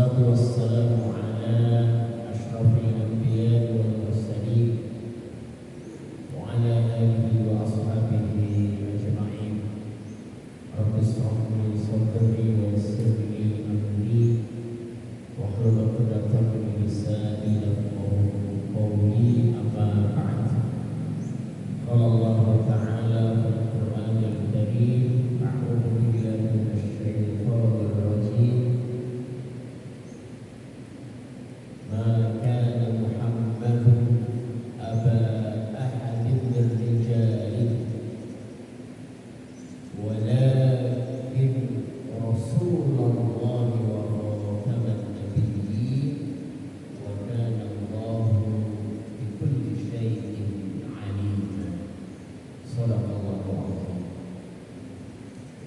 والصلاة والسلام على أشرف الأنبياء والمرسلين وعلى آله وأصحابه أجمعين. رب اشرح لي صدري ويسر لي أمري واحلل عقدة من لساني يفقهوا قولي. أما بعد، قال الله تعالى في القرآن الكريم: أعوذ بالله من الشيطان الرجيم. ما كان محمد أبا أحد من رجالكم ولكن رسول الله وخاتم النبيين وكان الله بكل شيء عليما. صدق الله العظيم.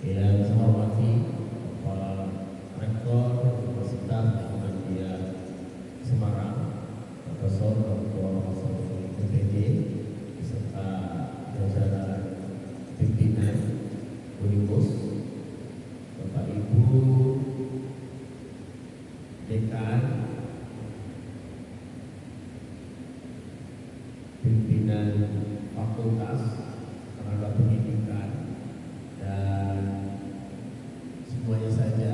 Yang saya hormati Kepala Rektor Universitas Muhammadiyah Semarang, Profesor Dr. Hasan PPD, beserta jajaran pimpinan Unimus, Bapak Ibu Dekan, pimpinan Fakultas Tenaga Pendidikan, dan semuanya saja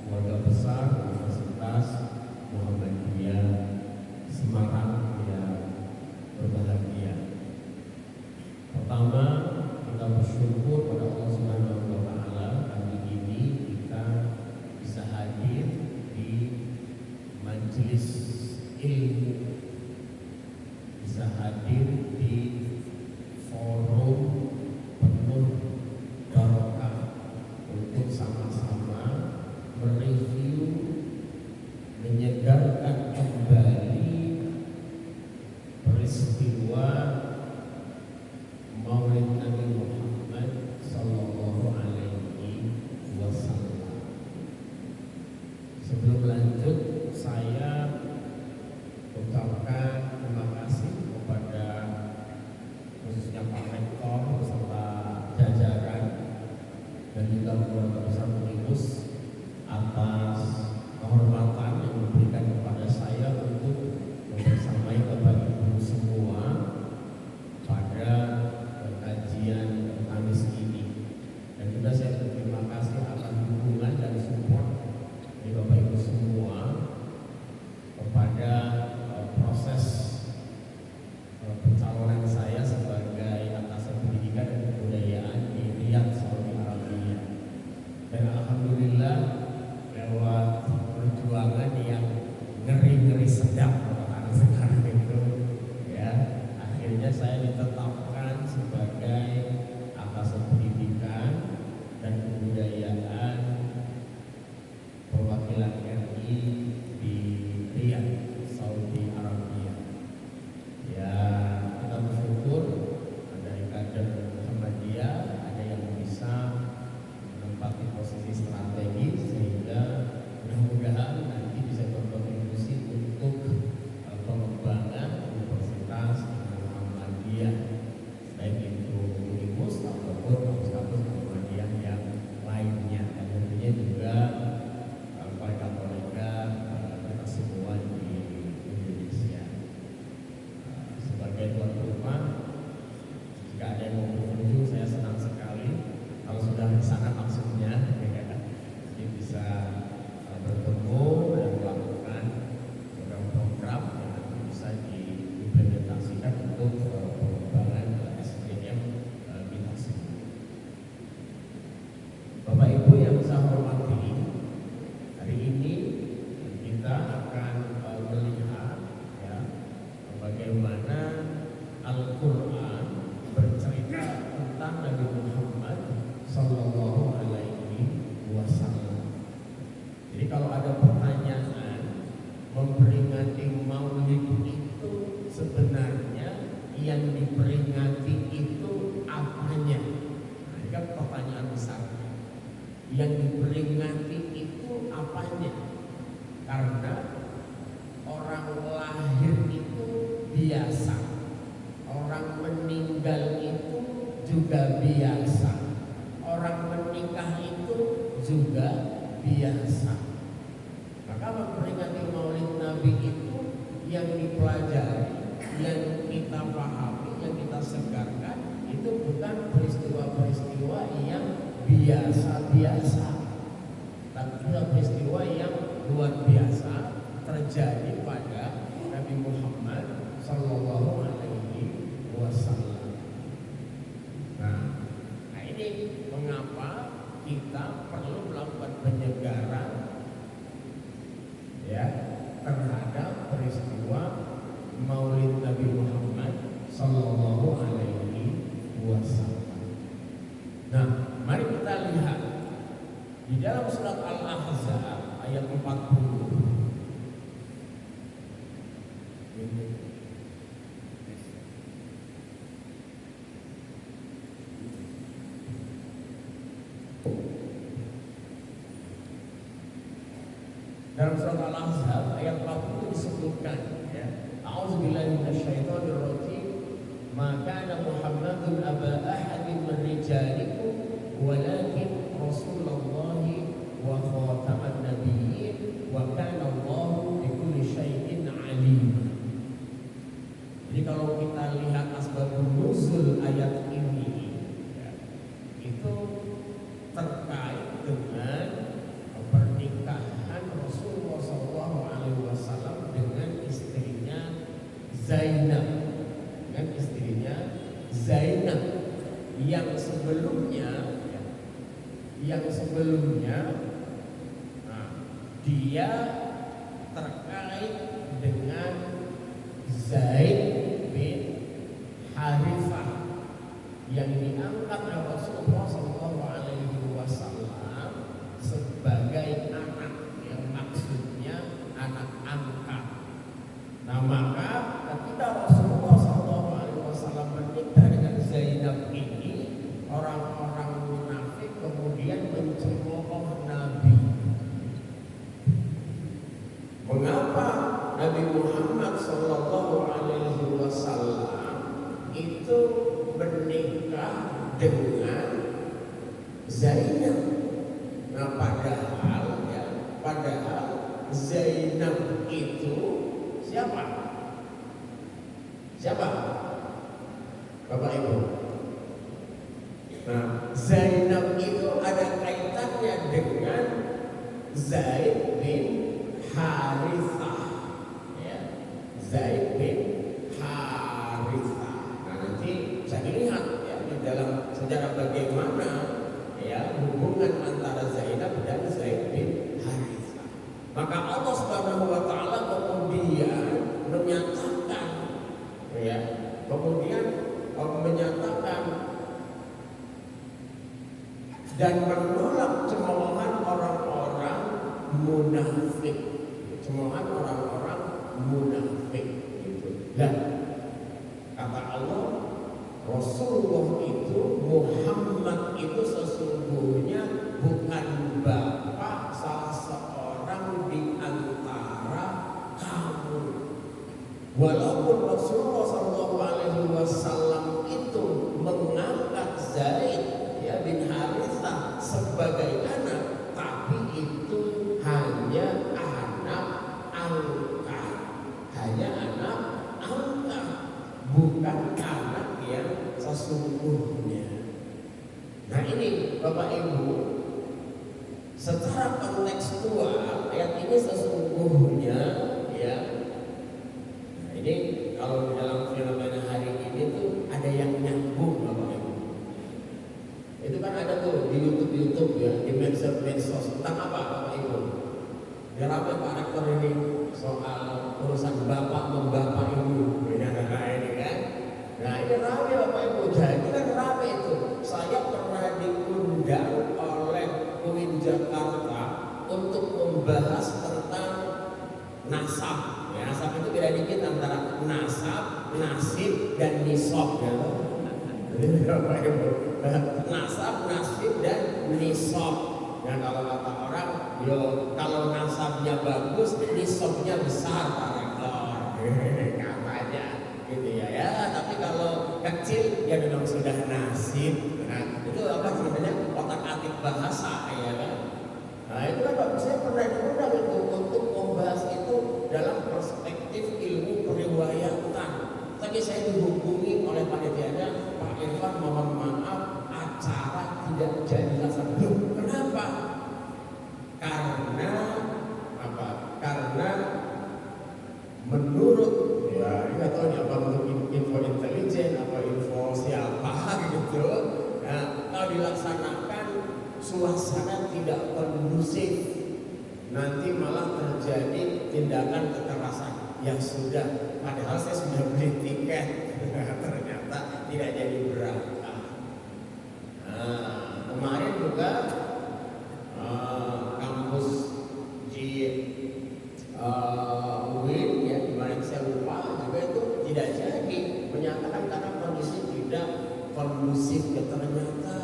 keluarga besar Universitas Muhammadiyah Semarang yang berbahagia. Pertama, kita bersyukur pada Allah Subhanahu wa Ta'ala, kali ini kita bisa hadir di majelis ilmu, bisa hadir di forum penuh barokah untuk sama-sama mereview, menyegarkan kembali peristiwa Maulid Nabi Muhammad Sallallahu Alaihi Wasallam. Sebelum lanjut, saya ucapkan terima kasih kepada khususnya Pak Rektor beserta jajaran dan juga keluarga besar Unimus atas kehormatan yang diberikan kepada saya untuk membersamai Bapak Ibu semua pada kajian Kamis ini. Dan juga saya berterima kasih atas dukungan dan support dari Bapak Ibu semua kepada proses pencalonan saya sebagai atasan pendidikan dan kebudayaan di Riyadh, Saudi Arabia. Dan alhamdulillah lewat perjuangan yang ngeri-ngeri sedap anak sekarang itu, ya, akhirnya saya ditetapkan sebagai atasan pendidikan dan kebudayaan perwakilan RI di Riyadh, Saudi Arabia. Ya, kita bersyukur dari kader Muhammadiyah ada yang bisa menempati posisi strategis sehingga mudah-mudahan nanti bisa berkontribusi untuk pengembangan Universitas Muhammadiyah, baik itu Unimus ataupun kampus-kampus Muhammadiyah yang lainnya, dan tentunya juga kolega-kolega kita semua di Indonesia. Sebagai tuan rumah, jika ada yang mau berkunjung, saya senang sekali kalau sudah di sana maksudnya, ya, jadi bisa bertemu dan melakukan program-program yang nanti bisa diimplementasikan untuk pengembangan SDM kita semua. Bapak Ibu yang saya hormati, hari ini kita akan melihat, ya, bagaimana Al-Quran bercerita tentang Nabi Muhammad Sallallahu Alaihi Wasallam. Jadi kalau ada pertanyaan memperingati Maulid itu sebenarnya yang diperingati itu apanya? Nah, ini kan pertanyaan besar. Yang diperingati itu apanya? Karena orang lahir itu biasa, orang meninggal itu juga biasa, orang menikah itu juga biasa. Maka pelajari, yang kita pahami, yang kita segarkan itu bukan peristiwa-peristiwa yang biasa-biasa, tapi peristiwa yang luar biasa terjadi pada Nabi Muhammad Sallallahu Alaihi Wasallam. Nah ini mengapa kita perlu melakukan penyegaran ya terhadap peristiwa Maulid Nabi Muhammad Sallallahu Alaihi Wasallam. Nah, mari kita lihat di dalam surat Al-Ahzab ayat 40. Dalam surat Al-Ahzab ayat 40 disebutkan ya, A'udzubillahi minasyaitonir rajim, ma kana Muhammadun aba ahadin min rijalikum walakin Rasulullahi wa khataman nabiyyin wa kana Allahu bikulli syai'in alim. Jadi kalau kita lihat asbabun nuzul ayat ini ya, itu terkait dengan pernikahan Rasulullah SAW dengan istrinya Zainab, yang sebelumnya dia terkait dengan Zaid bin Harithah yang diangkat oleh Rasulullah SAW sebagai anak, yang maksudnya anak angkat. Nah maka ketika Rasulullah SAW menikah dengan Zainab ini, orang-orang munafik kemudian mencemooh Nabi. Mengapa Nabi Muhammad SAW itu menikah dengan Zainab? Nah padahal Zainab itu siapa? Bapak Ibu. Nah Zainab itu ada kaitannya dengan Zaid bin Harithah ya. Zaid bin Harithah. Nah nanti saya lihat ya di dalam sejarah bagaimana ya hubungan antara Zainab dan Zaid bin Harithah. Maka Allah Subhanahu wa taala kemudian menyatakan ya, dan menolak cemoohan orang-orang munafik. Gitu. Dan kata Allah, Rasulullah itu, Muhammad itu sesungguhnya bukan bapak salah seorang di antara kamu. Walaupun Rasulullah SAW itu mengangkat Zaid ya bin Harithah sebagai anak, tapi itu hanya anak angkat, bukan anak yang sesungguhnya. Nah ini Bapak Ibu, secara kontekstual ayat ini sesungguhnya ya. Nah ini kalau di dalam fenomena hari ini tuh ada yang nyambung Bapak Ibu. Itu kan ada tuh di YouTube ya, di medsos tentang apa Bapak Ibu? Ya ramai Pak Rektor ini soal urusan bapak membapak ibu, ini kan? Nah ini ramai Bapak Ibu, jadi kan ramai itu. Saya pernah diundang oleh UIN Jakarta untuk membahas tentang nasab. Ya, nasab itu beda dikit antara nasab, nasib, dan nisab ya. Nasab, nasib, dan nisab. Dan kalau kata orang, kalau nasabnya bagus, nisabnya besar Pak Rektor. Katanya gitu ya. Tapi kalau kecil ya memang sudah nasib. Nah, itu apa sebenarnya otak-atik bahasa ya kan. Nah, itu kan Pak, saya pernah diundang itu untuk membahas itu dalam perspektif ilmu periwayatan. kondusif, nanti malah terjadi tindakan kekerasan. Ya sudah, padahal saya sudah beli tiket, ternyata tidak jadi berangkat. Nah, kemarin juga kampus di UIN ya, dimana saya lupa juga itu tidak jadi, menyatakan karena kondisi tidak kondusif. Ya ternyata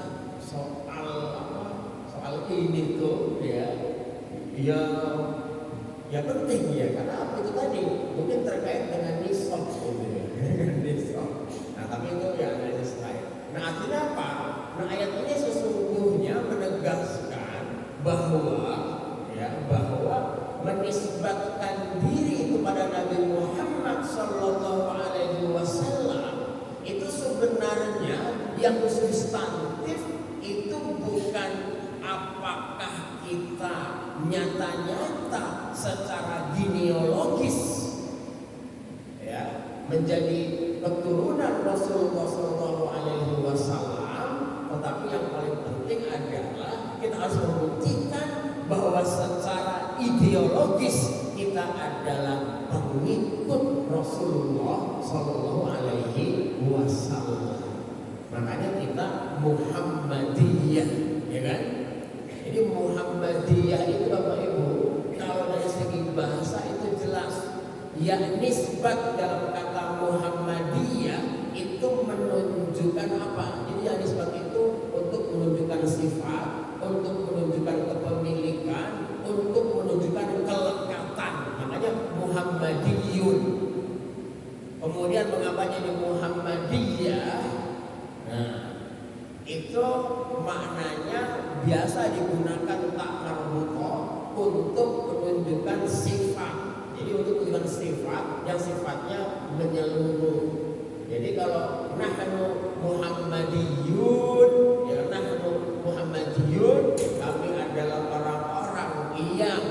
soal ini tuh ya penting ya, karena apa itu tadi mungkin terkait dengan nisab gitu ya, Nah tapi itu ya analisis lain. Nah akhirnya apa? Nah ayat ini sesungguhnya menegaskan bahwa menisbatkan diri kepada Nabi Muhammad Sallallahu Alaihi Wasallam itu sebenarnya yang substantif itu bukan apakah kita nyata-nyata secara genealogis ya menjadi keturunan Rasulullah Sallallahu Alaihi Wasallam, tetapi yang paling penting adalah kita harus membuktikan bahwa secara ideologis kita adalah pengikut Rasulullah Sallallahu Alaihi Wasallam. Makanya kita Muhammadiyah, ya kan? Jadi Muhammadiyah itu Bapak Ibu, kalau dari segi bahasa itu jelas. Ya nisbat dalam kata Muhammadiyah itu menunjukkan apa? Jadi ya nisbat itu untuk menunjukkan sifat, untuk menunjukkan kepemilikan, untuk menunjukkan kelekatan. Makanya Muhammadiyun. Kemudian mengapa jadi Muhammadiyah? Nah, itu maknanya biasa digunakan tak marbutoh untuk menunjukkan sifat. Jadi untuk menunjukkan sifat yang sifatnya menyeluruh. Jadi kalau nahnu Muhammadiyun, ya nahnu Muhammadiyun, kami adalah orang-orang yang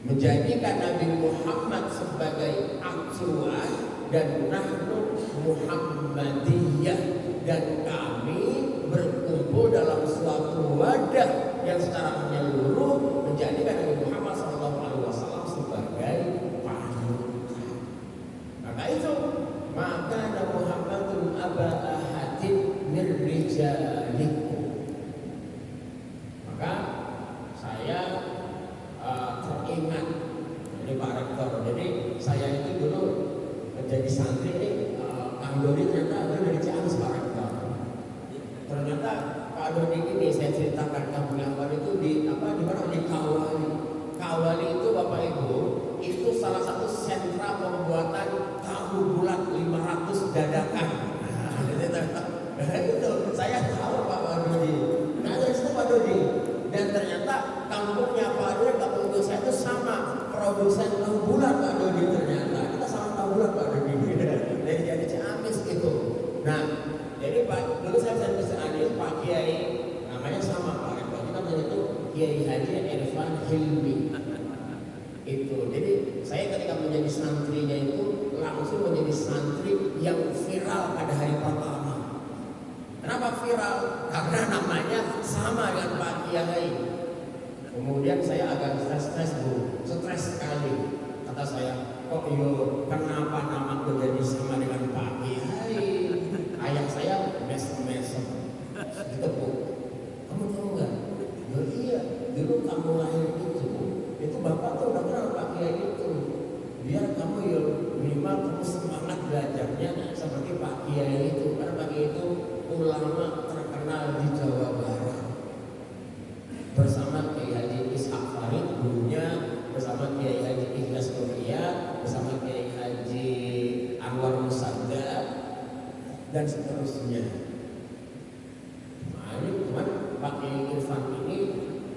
menjadikan Nabi Muhammad sebagai acuan, dan nahnu Muhammadiyah, dan kami berkumpul dalam suatu wadah yang secara menyeluruh menjadikan Nabi Muhammad SAW sebagai panutan. Maka itu maka Nabi Muhammadun aba ahadin min rijalikum. Maka saya teringat ini Pak Rektor. Jadi saya itu dulu menjadi santri ini Kang Dodi ternyata dari Ciamis Pak Rektor. Ternyata Pak Dodi ini saya ceritakan kampung Ambon itu di mana di Kawali. Kawali itu Bapak Ibu itu salah satu sentra pembuatan tahu bulat 500 dadakan. Itu saya tahu Pak Dodi. Nah dari situ Pak Dodi. Dan ternyata kampungnya Pak Dodi, kampung saya itu sama produsen tahu bulat Pak Dodi. Ternyata kita sama tahu bulat Pak Dodi. Dari jadi Ciamis gitu. Nah, jadi Pak dulu saya bisa ada Pak Kiai namanya sama Pak Rektor. Kita itu Kiai Haji Irfan Hilmi. Itu. Jadi saya ketika menjadi santrinya itu langsung menjadi santri yang viral pada hari pertama. Kenapa viral? Karena namanya sama dengan Pak Kiai. Kemudian saya agak stres sekali. Kata saya, kok kenapa namaku jadi sama dengan Pak Kiai? Ayah saya mesem-mesem ditepuk. Kamu tahu nggak? Iya, dulu kamu lahir itu bapak tuh udah kenal Pak Kiai itu. Biar kamu minimal kamu semangat belajarnya seperti Pak Kiai itu. Karena Pak Kiai itu ulama terkenal di Jawa Barat. Bersama Kiai Haji Ishaq Farid gurunya, bersama Kiai Haji Ikhlas Kurnia, bersama Kiai Haji Anwar Musadda, dan seterusnya. Nah ini teman Pak Kiai Irfan ini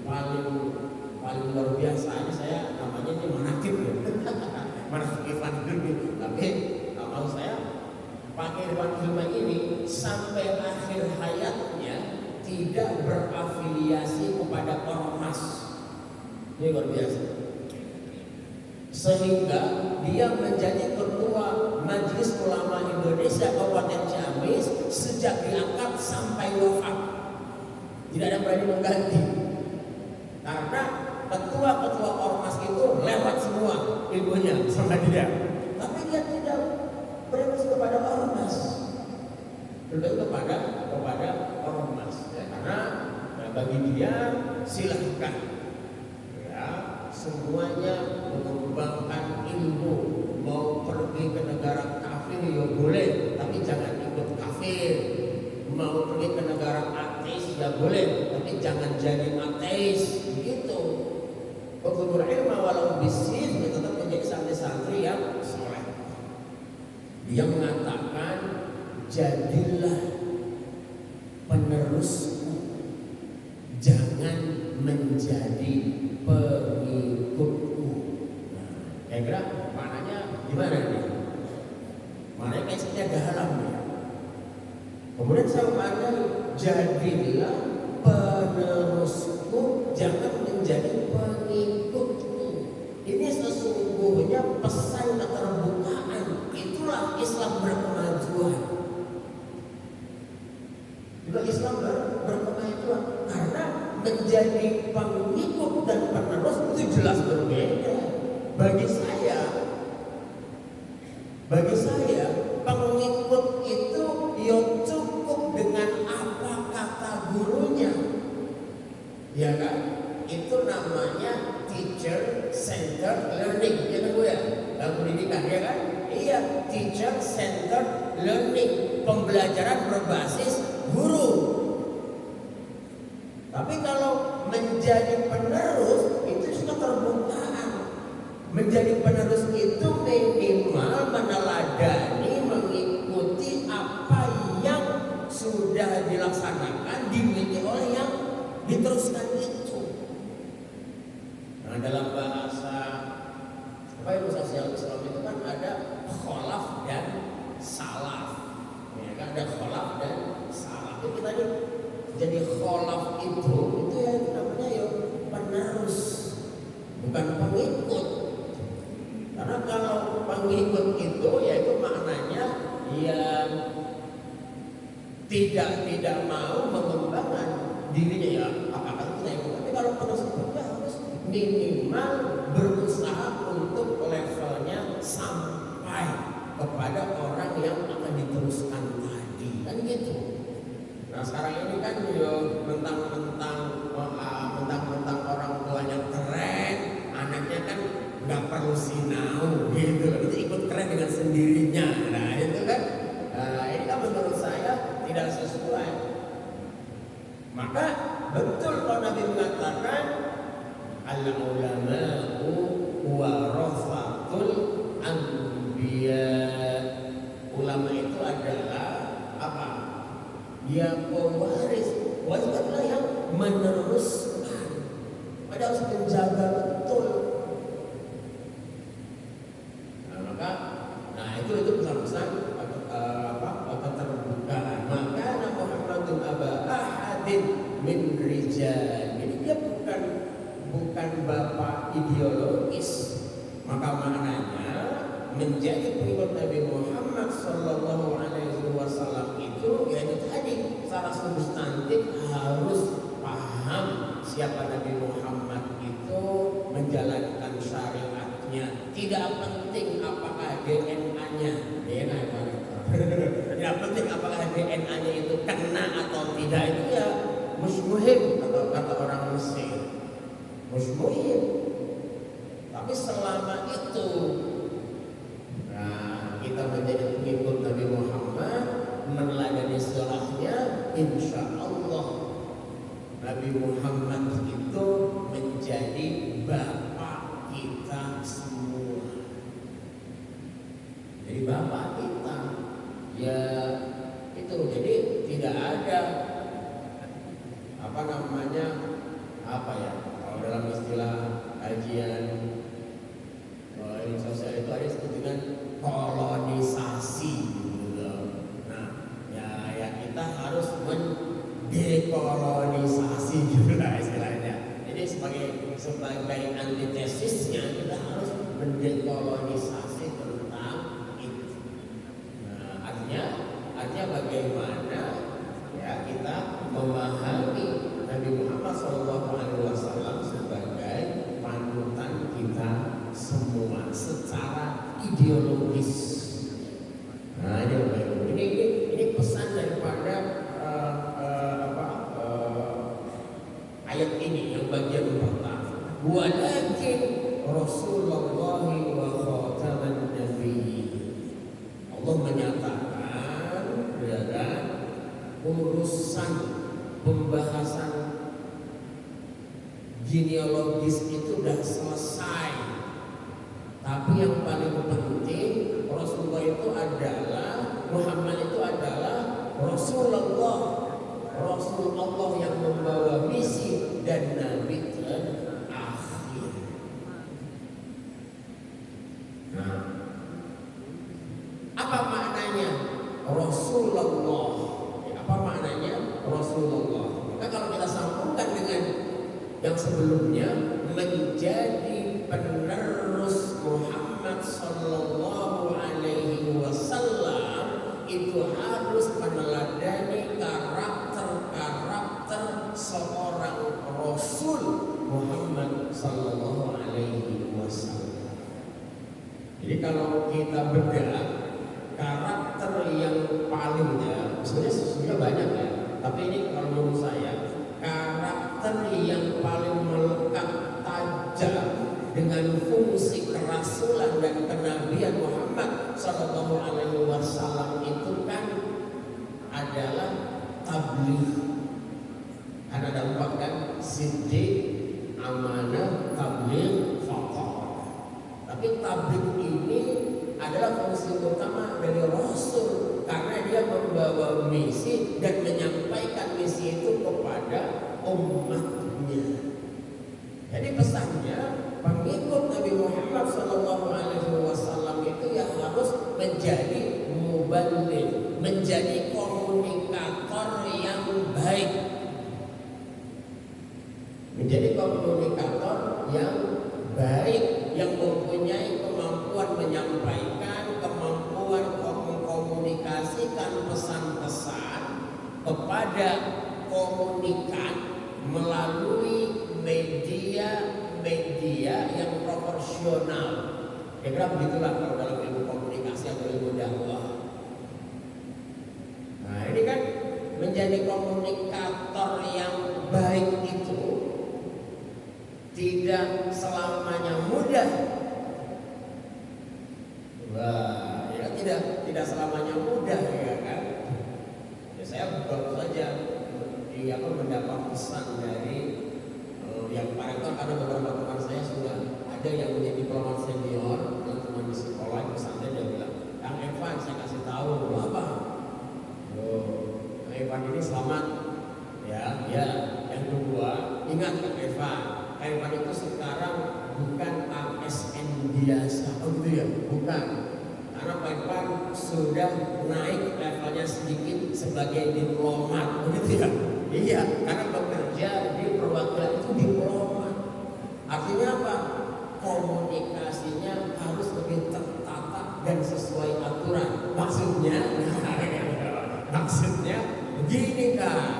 paling luar biasa. Ini saya namanya ini manakib ya. Manakib Irfan Hilmi. Tapi kalau saya Pak Kiai Irfan Hilmi ini sampai akhir hayatnya tidak berafiliasi kepada ormas. Ini luar biasa. Sehingga dia menjadi ketua Majelis Ulama Indonesia Kabupaten Ciamis sejak diangkat sampai wafat. Tidak ada yang berani mengganti. Karena ketua-ketua ormas itu lewat semua ilmunya sama dia. Tapi dia tidak berempati kepada ormas. Berempati kepada ormas. Ya, karena bagi dia silahkan ya, semuanya mengembangkan ilmu. Mau pergi ke negara kafir ya boleh, tapi jangan ikut kafir. Mau pergi ke negara ateis ya boleh, tapi jangan jadi ateis. Begitu. Utlubul ilma walau bisin, itu tetap menjadi santri-santri yang soleh. Dia mengatakan, jadilah penerusku, jangan menjadi pengikutku. Nah, kira-kira maknanya gimana nih? Maknanya kayaknya dalam ya. Kemudian saya maknanya, jadilah penerusku, jangan menjadi pengikutku. Ini sesungguhnya pesan keterbukaan. Itulah Islam berkemajuan. Juga Islam berkemajuan. Karena menjadi pengikut dan penerus itu jelas berbeda. Bagi saya pengikut itu ya cukup dengan apa kata gurunya, ya kan? Itu namanya teacher centered learning, ya kan Bu ya? Dalam pendidikan, ya kan? Iya, teacher centered learning, pembelajaran berbasis guru. Tapi kalau menjadi penerus itu juga keterbukaan. Menjadi penerus itu minimal meneladani, mengikuti apa yang sudah dilaksanakan, dimiliki oleh yang diteruskan itu. Nah, dalam bahasa sosial Islam itu kan ada kholaf dan salaf. Ya kan, ada kholaf dan salaf. Jadi kita jadi kholaf itu ya namanya ya penerus, bukan pengikut. Karena kalau pengikut itu yaitu maknanya yang tidak mau mengembangkan dirinya, ya apakah kita ikut. Tapi kalau penerus itu ya harus minimal berusaha untuk levelnya sampai kepada orang yang akan diteruskan tadi, kan gitu. Nah sekarang ini kan mentang-mentang orang tuanya keren, anaknya kan nggak perlu sinau gitu, itu ikut keren dengan sendirinya. Nah itu kan, ini kan menurut saya tidak sesuai. Maka betul kalau Nabi mengatakan al-ulama'u warasatul anbiya. Ulama itu adalah apa? Dia pewaris, waris adalah yang meneruskan. Pada harus menjaga betul. Itu pesan-pesan keterbukaan. Maka Muhammadun aba ahadin min rijal. Jadi dia bukan bapak ideologis. Maka maknanya menjadi pengikut Nabi Muhammad Sallallahu Alaihi Wasallam itu yaitu tadi secara substantif harus paham siapa Nabi Muhammad itu, menjalankan syariatnya. Tidak penting apakah DNA-nya, tidak penting apakah DNA-nya itu kena atau tidak, itu ya musmuhim kata orang Mesir, musmuhim. Tapi selama itu kita menjadi pengikut Nabi Muhammad, meneladani setelahnya, insya Allah Nabi Muhammad itu menjadi bapak kita semua. Jadi bapak kita, ya itu. Jadi tidak ada kalau dalam istilah kajian ilmu sosial itu ada disebut dengan kolonisasi gitu. Nah, ya kita harus mendekolonisasi gitu lah istilahnya. Jadi sebagai antitesisnya kita harus mendekolonisasi tentang itu. Nah, artinya bagaimana ya kita memahami ideologis. Nah, ini pesan daripada ayat ini yang bagian pertama. Walakin Rasulullah wa khataman nabiyyin. Allah menyatakan ya kan, urusan pembahasan genealogis itu sudah selesai. Tapi yang paling penting Rasulullah itu adalah Muhammad itu adalah Rasulullah, Rasul Allah yang membawa misi dan nabi terakhir. Nah, apa maknanya Rasulullah? Apa maknanya Rasulullah? Maka kalau kita sambungkan dengan yang sebelumnya, menjadi penerus Muhammad Sallallahu Alaihi Wasallam itu harus meneladani karakter seorang Rasul Muhammad Sallallahu Alaihi Wasallam. Jadi kalau kita bedah karakter yang palingnya, sebenarnya banyak ya, tapi ini kalau menurut saya karakter yang paling melekat tajam dengan fungsi kerasulan dan kenabian Muhammad Sallallahu Alaihi Wasallam itu kan adalah tabligh. Karena ada 4 kan, siddiq, amanah, tabligh, faqih. Tapi tabligh ini adalah fungsi utama dari Rasul karena dia membawa misi dan menyampaikan misi itu kepada umatnya. Jadi pesannya pengikut Nabi Muhammad SAW itu yang harus menjadi muballigh, menjadi komunikator yang baik, menjadi komunikator yang baik, yang mempunyai kemampuan menyampaikan, kemampuan mengkomunikasikan pesan-pesan kepada komunikan melalui media yang proporsional. Kira-kira begitulah kalau dalam ilmu komunikasi atau ilmu dakwah. Nah, ini kan menjadi komunikator yang baik itu tidak selamanya mudah. Wah, ya tidak selamanya mudah ya kan. Ya saya baru saja mendapat pesan dari yang pareto, karena beberapa teman saya sudah ada yang menjadi diplomat senior, teman di sekolah di pesantren, dia bilang, Kang Evan saya kasih tahu apa? Kang Evan ini selamat ya. Yang kedua, ingat Kang Evan itu sekarang bukan ASN biasa, gitu ya, bukan. Karena Pak Evan sudah naik levelnya sedikit sebagai diplomat, begitu ya. Iya, karena bekerja di perwakilan itu diplomat. Artinya apa? Komunikasinya harus lebih tertata dan sesuai aturan. Maksudnya begini kan.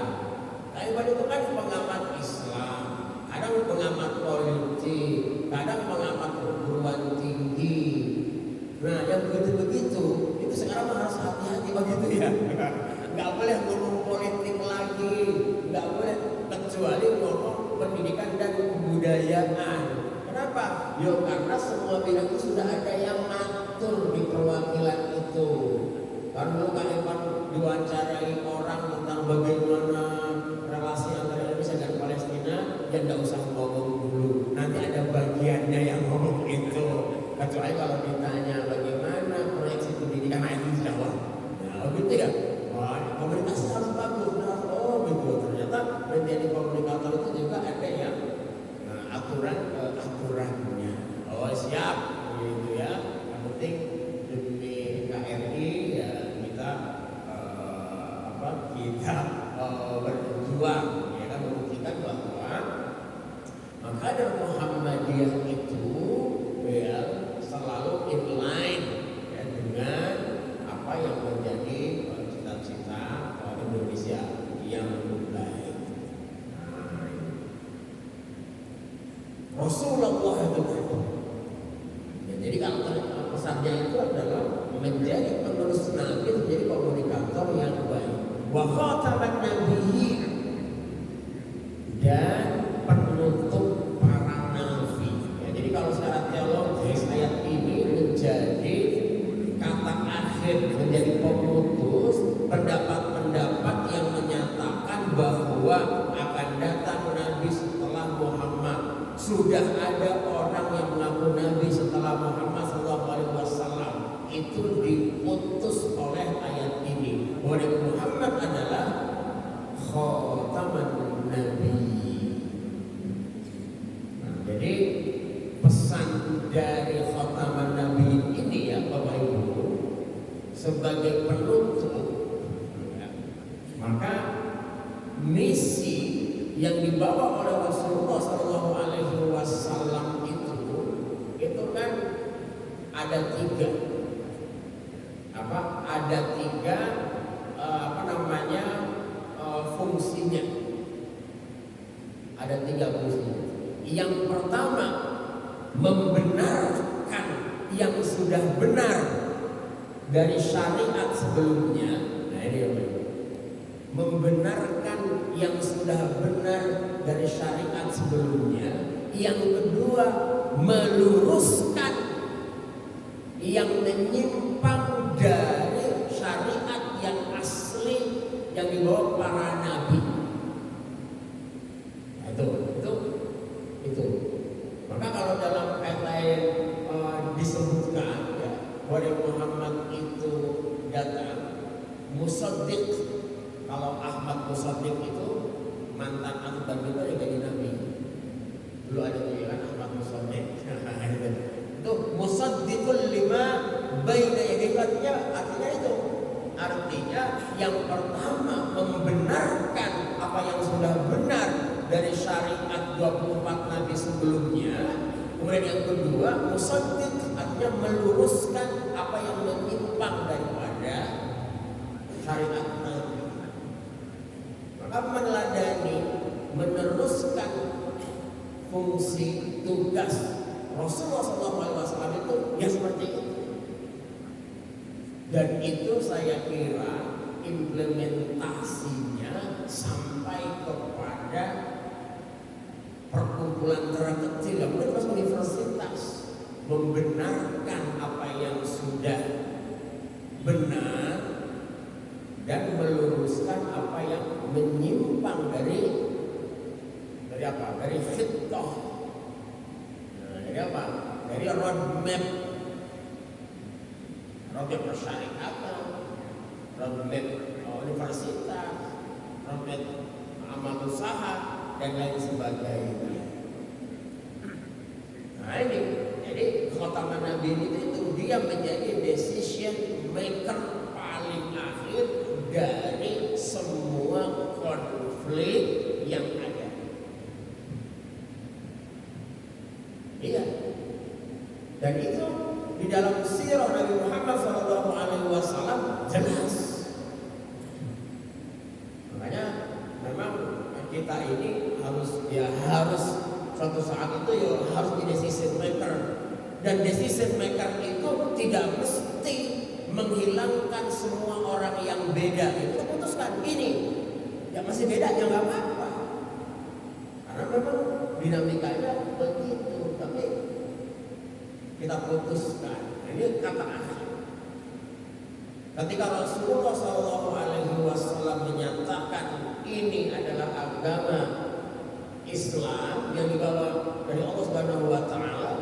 Taliban itu kan pengamat Islam, kadang pengamat politik, kadang pengamat perguruan tinggi. Nah, yang begitu-begitu itu sekarang harus hati-hati begitu ya. Nggak boleh ngomong politik lagi, nggak boleh, kecuali ngomong pendidikan dan kebudayaan. Kenapa? Karena semua bidang itu sudah ada yang ngatur di perwakilan itu. Kalau Kang Evan diwawancarai orang tentang bagaimana relasi antara Indonesia dan Palestina, ya nggak usah ngomong dulu. Nanti ada bagiannya yang ngomong itu. Kecuali kalau ditanya bagaimana proyeksi pendidikan, itu jawab. Nah, gitu ya. Komunikasi harus bagus. Gitu. Ternyata menjadi komunikator itu juga ada yang aturannya. Siap, gitu ya. Yang penting demi NKRI ya kita berjuang, ya kan, membuktikan bahwa kader Muhammadiyah itu ya selalu inline ya, dengan apa yang menjadi cita-cita Indonesia yang baik. Rasulullah itu wa khataman nabiyyin, dan penutup para nabi. Ya, jadi kalau secara teologis ayat ini menjadi kata akhir, menjadi pemutus pendapat-pendapat yang menyatakan bahwa akan datang nabi setelah Muhammad. Sudah ada orang yang mengaku nabi setelah Muhammad SAW, itu diputus oleh ayat ini. Bahwa Muhammad adalah khataman nabi. Nah, jadi pesan dari khataman nabi ini ya Bapak Ibu, sebagai penutup, ya, maka misi yang dibawa oleh Rasulullah SAW itu kan ada tiga, ada tiga fungsinya. Ada tiga fungsinya. Yang pertama, membenarkan yang sudah benar dari syariat sebelumnya. Nah ini yang membenarkan yang sudah benar dari syariat sebelumnya. Yang kedua, meluruskan yang menyimpang dari syariat yang asli yang dibawa para nabi. Nah, itu. Maka kalau dalam ayat disebutkan ya, bahwa Muhammad itu datang musaddiq. Kalau Ahmad Musaddiq itu mantan akbar itu yang jadi nabi. Dulu ada tuh ya kan Ahmad Musaddiq. Itu musaddiqul lima baina yadayhi, artinya itu. Artinya yang pertama membenarkan apa yang sudah benar dari syariat 24 nabi sebelumnya. Kemudian yang kedua, musaddiq artinya meluruskan apa yang menyimpang daripada syariat nabi. Maka meneladani, meneruskan fungsi tugas Rasulullah SAW itu ya seperti itu. Dan itu saya kira implementasinya sampai kepada perkumpulan terkecil yang terus universitas, membenarkan apa yang sudah benar dan meluruskan apa yang menyimpang dari apa? Dari fitrah. Nah, dari apa? Dari roadmap persyarikatan, roadmap universitas, roadmap amal usaha dan lain sebagainya. Nah ini, jadi khataman nabi itu dia menjadi decision maker paling akhir dari semua konflik yang ada. Iya. Dan itu di dalam sirah Nabi Muhammad SAW jelas. Makanya memang kita ini harus suatu saat itu harus di decision maker. Dan decision maker itu tidak mesti menghilangkan semua orang yang beda. Itu putuskan ini yang masih beda ya nggak apa-apa. Karena memang dinamikanya begitu. Tapi kita putuskan. Ini kata akhir. Ketika Rasulullah SAW menyatakan ini adalah agama Islam yang dibawa dari Allah Subhanahu Wa Taala,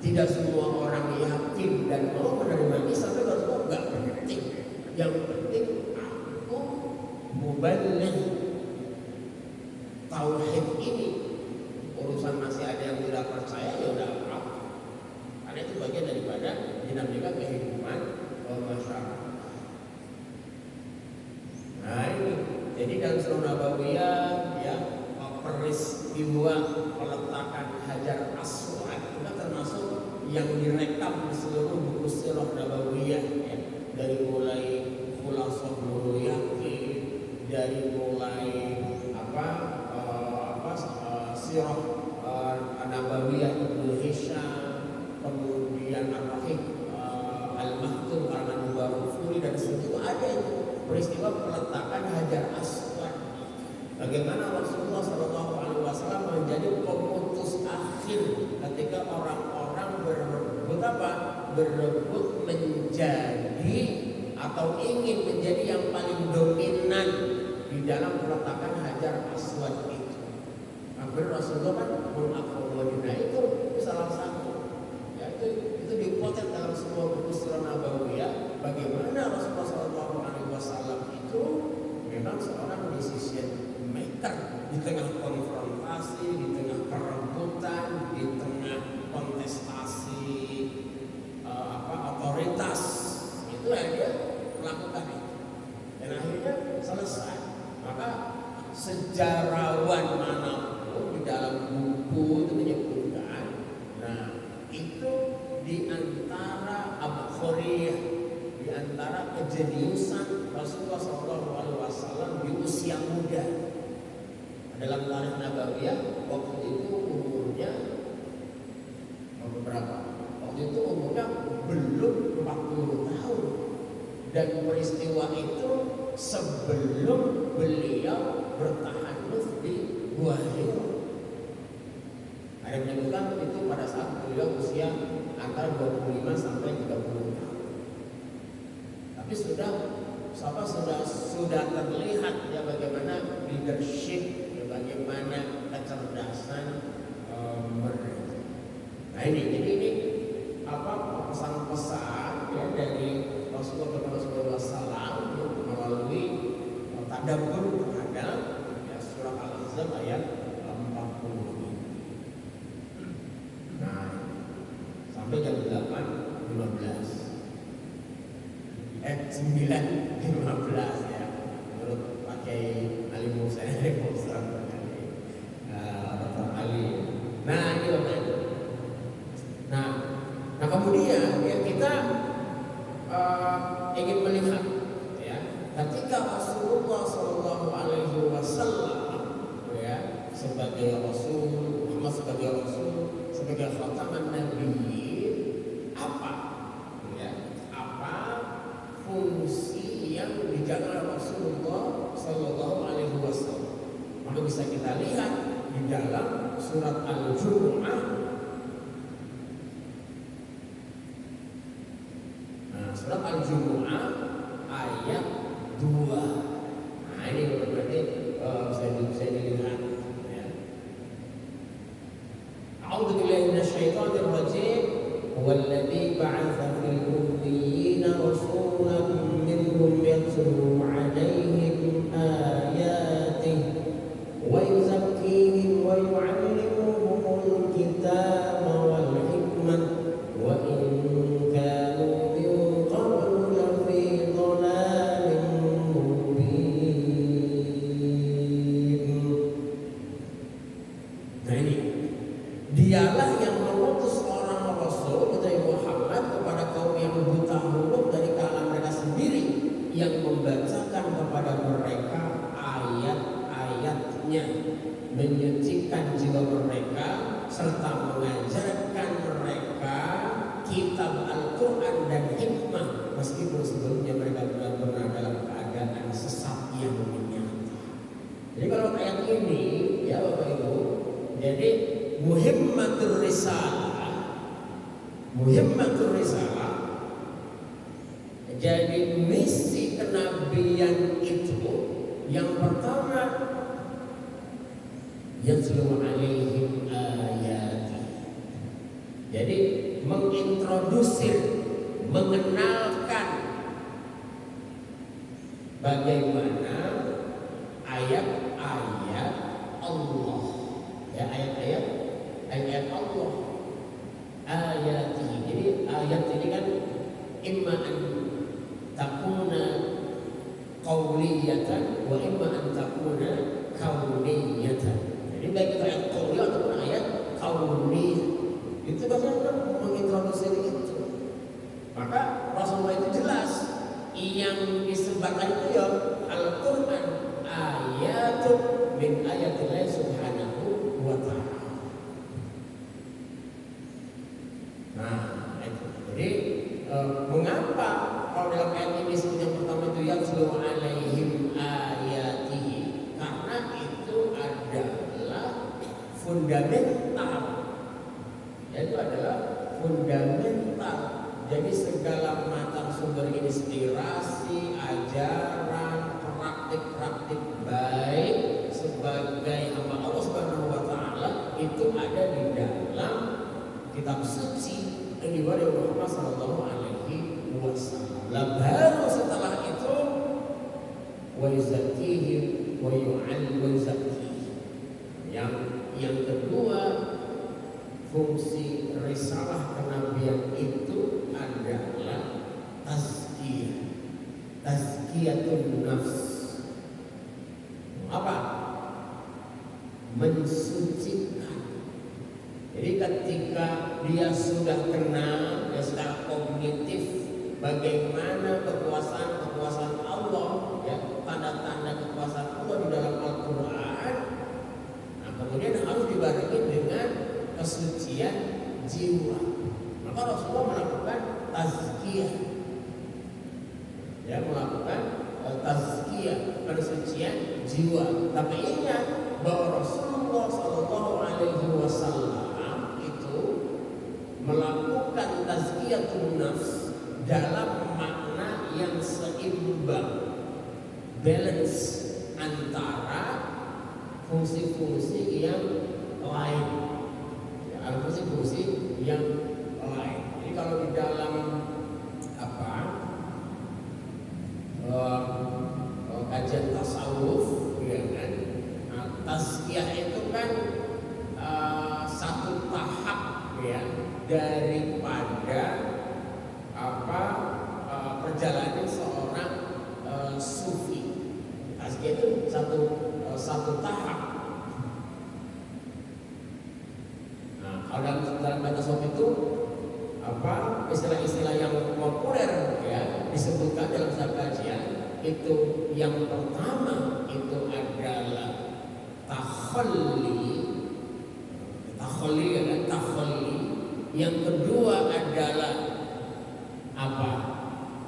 tidak semua orang yakin dan mau menerima Islam. Tapi Rasulullah nggak penting. Yang penting aku mubaligh tauhid ini. Urusan masih ada yang tidak percaya ya udah apa. Karena itu bagian daripada dinamika kehidupan masyarakat. Nah ini, jadi dalam Surah Nabawiyah ya, peristiwa peletakan Hajar Aswad itu termasuk yang direkam di seluruh buku Sirah Nabawiyah ya. Dari mulai Khulasah Nurul Yaqin, dari mulai Sirah Nabawiyah Ibnu Hisham, kemudian Ar-Rahim Al-Maktum karena Nubarufuri, dan disitu ada itu peristiwa peletakan Hajar Aswad. Bagaimana Rasulullah SAW menjadi pemutus akhir ketika orang-orang berebut apa? Berebut menjadi atau ingin menjadi yang paling dominan di dalam peletakan Hajar Aswad itu. Hampir Rasulullah kan mengakomodir itu salah satu. Ya, itu dipotret dalam sebuah buku Sirah Nabawiyah. Bagaimana Rasulullah SAW itu memang seorang decision maker di tengah konfrontasi, di tengah perebutan, di tengah kontestasi otoritas. Itu yang dia melakukan itu. Dan akhirnya selesai. Maka sejarawan manapun di dalam buku itu menyebutkan, nah itu di antara abkhoriyah, di antara kejeniusan Rasulullah SAW di usia muda. Dalam tarikh Nabawiyah waktu itu umurnya berapa? Waktu itu umurnya belum 40 tahun. Dan peristiwa itu sebelum beliau bertahanuf di Gua Hira. Ada menyebutkan itu pada saat beliau usia antara 25 sampai 30 tahun. Tapi sudah terlihat ya bagaimana leadership, ya bagaimana kecerdasan mereka. Nah ini pesan-pesan ya dari Rasulullah SAW melalui tadabbur terhadap ya, surah Al-Ahzab ayat 40. Nah, sampai jam 8.15. 9.15 ya. Menurut Pak Kiai Ali Musa Dr. Ali. Nah, ini Bapak. Nah kemudian ya kita ingin melihat ya ketika Rasulullah SAW ya sebagai Rasul, Muhammad sebagai Rasul, sebagai khataman Nabiyyin, apa fungsi yang dijaga Rasulullah SAW. Maka bisa kita lihat di dalam surat Al-Jumu'ah. Surat Al-Jumu'ah ayat 2. Nah ini berarti bisa dilihat ya. A'udzubillahi minasyaitonir rajim. Huwallazi ba'atsa fil ummiyina rasulan minhum yatlu 'alaihim ayatihi wa yuzakkihim wa yu'allimuhumul kitaba wal hikmah wa in kanu dialah yang mengutus orang Rasul dari Muhammad kepada kaum yang buta huruf dari kalangan mereka sendiri, yang membacakan kepada mereka ayat-ayatnya, menyucikan jiwa mereka, serta mengajarkan mereka kitab Al-Quran dan hikmah, meskipun sebelumnya mereka pernah dalam keadaan sesat yang menyata. Jadi kalau ayat ini ya Bapak Ibu, jadi muhimmatur risalah, jadi misi kenabian itu yang pertama yatlu 'alaihim ayati, jadi mengintrodusir, mengenalkan bagaimana ayat-ayat Allah, ya ayat-ayat Allah, ayati. Jadi ayat ini kan imma an takuna qauliyatan wa imma an takuna kauniyatan. Jadi baik itu ayat qauliyah ataupun ayat kauniyah, itu bagaimana mengintroduksi itu. Maka Rasulullah itu jelas yang disebarkan itu ya Al-Quran, ayatun min ayatillah subhanahu wa ta'ala. Nah, itu. Jadi mengapa kalau dalam ayat ini disebut yang pertama itu yatlu 'alaihim ayat fundamental. Yaitu adalah fundamental. Jadi segala macam sumber inspirasi, ajaran, praktik-praktik baik sebagai hamba Allah Subhanahu wa taala itu ada di dalam kitab suci yang dibawa oleh Muhammad sallallahu alaihi wasallam. Baru setelah itu wa yuzakkihim wa yuzakkihim. Yang kedua, fungsi risalah kenabian itu adalah tazkiyatun nafs. Apa? Mensucikan. Jadi ketika dia sudah kenal, dia secara kognitif bagaimana kekuasaan Allah, ya, tanda-tanda kekuasaan Allah di dalam Al-Quran. Nah, kemudian harus dibarengi dengan kesucian jiwa. Maka Rasulullah melakukan tazkiyah, ya, melakukan tazkiyah, pensucian jiwa. Tapi ingat bahwa Rasulullah Shallallahu Alaihi Wasallam itu melakukan tazkiyatun nafs dalam makna yang seimbang, balance antara fungsi-fungsi yang lain. Ada fungsi-fungsi yang lain. Jadi kalau di dalam kajian tasawuf, ya kan, tazkiyah itu kan satu tahap, ya, daripada perjalanan seorang sufi. Tazkiyah itu satu tahap. Dalam bahasa tasawuf itu istilah-istilah yang populer, ya, disebutkan dalam setiap kajian itu. Yang pertama itu adalah takhalli. Yang kedua adalah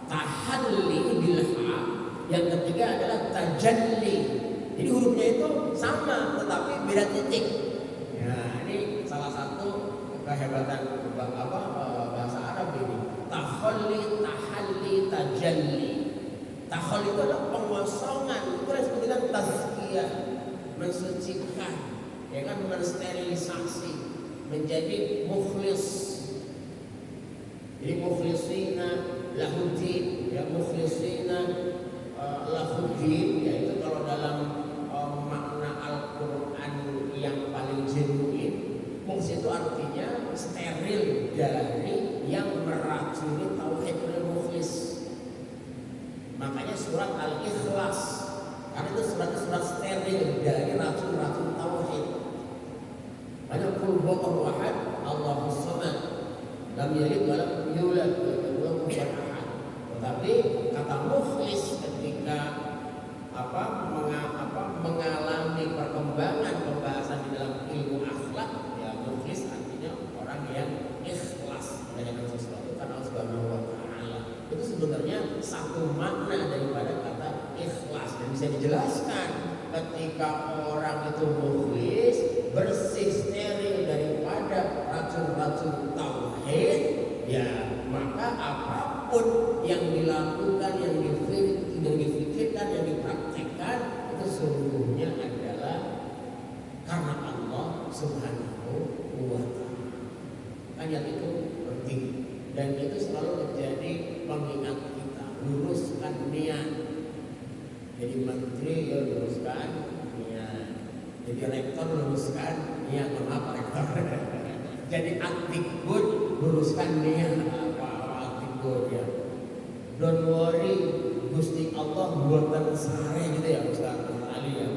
tahalli bilha. Yang ketiga adalah tajalli. Jadi hurufnya itu sama tetapi beda titik. Ya, ini salah satu kehebatan bahasa Arab ini. Takhalli, tahalli, tajalli. Takhalli itu adalah pengosongan. Itu yang disebut dengan tazkiyah, mensucikan, ya kan, mensterilisasi, menjadi mukhlis. Jadi mukhlisina lahuddin, ya, mukhlisina lahuddin, yaitu kalau dalam makna Al-Quran yang paling genuine, mukhlis itu artinya steril dari yang meracuni tauhid, oleh mukhlis. Makanya surat Al-Ikhlas, karena itu surat steril dari racun-racun tauhid. Banyak qul huwallahu ahad, Allahus samad, lam yalid wa lam yulad wa lam yakul lahu kufuwan ahad. Tetapi kata mukhlis ketika mengalami perkembangan pembahasan di dalam ilmu akhlak, ya, mukhlis artinya orang yang ikhlas mengerjakan sesuatu karena Allah Subhanahu wa taala. Itu sebenarnya satu makna daripada kata ikhlas, dan bisa dijelaskan ketika orang itu mukhlis, bersih, steril daripada racun-racun tauhid, ya, maka apapun yang dilakukan, yang difikirkan, yang dipraktikkan itu sungguhnya adalah karena Allah Subhanahu wa taala. Kan yang itu penting, dan itu selalu menjadi pengingat kita. Luruskan niat. Jadi menteri, ya, luruskan niat. Jadi rektor, luruskan niat. Kenapa rektor? Jadi aktikbud, luruskan niat. Aktikbud, ya. Don't worry, Gusti Allah buatan sare, gitu ya Ustaz Ali, ya.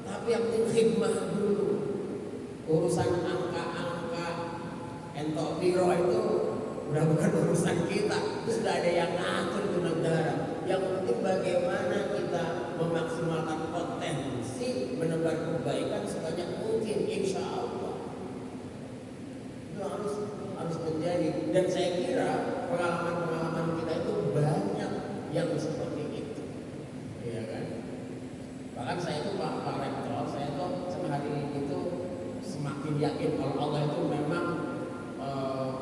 Tapi yang penting khidmah dulu. Urusan angka-angka, entok biro itu udah bukan urusan kita. Itu sudah ada yang ngatur di negara. Yang penting bagaimana kita memaksimalkan potensi menebar kebaikan sebanyak mungkin, insya Allah. Itu harus menjadi. Dan saya kira pengalaman kita itu banyak yang seperti itu, ya kan? Bahkan saya itu Pak Rektor, saya tuh sama hari ini makin yakin kalau Allah itu memang